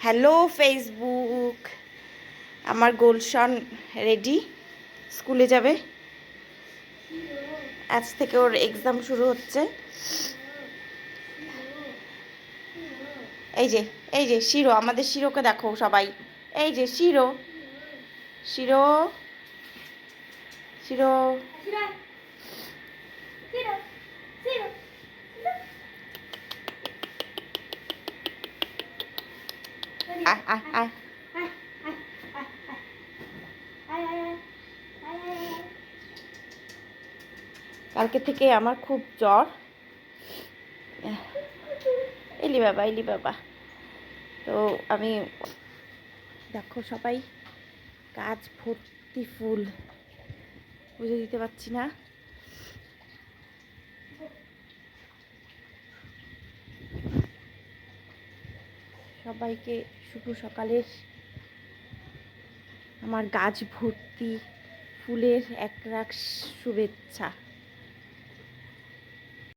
Hello Facebook, আমার গোলশন ready, স্কুলে যাবে। আজ থেকে ওর এক্সাম শুরু হচ্ছে। এই যে এই যে শিরো, আমাদের শিরোকে দেখো সবাই। এই যে শিরো, শিরো, শিরো। আয় আয় আয়। কালকে থেকে আমার খুব জ্বর। এলি বাবা, এলি বাবা। তো আমি দেখো সবাই, কাজ ভর্তি ফুল, বুঝে দিতে পারছি না। সবাইকে শুভ সকালের আমার গাছ ভর্তি ফুলের একরাশ শুভেচ্ছা।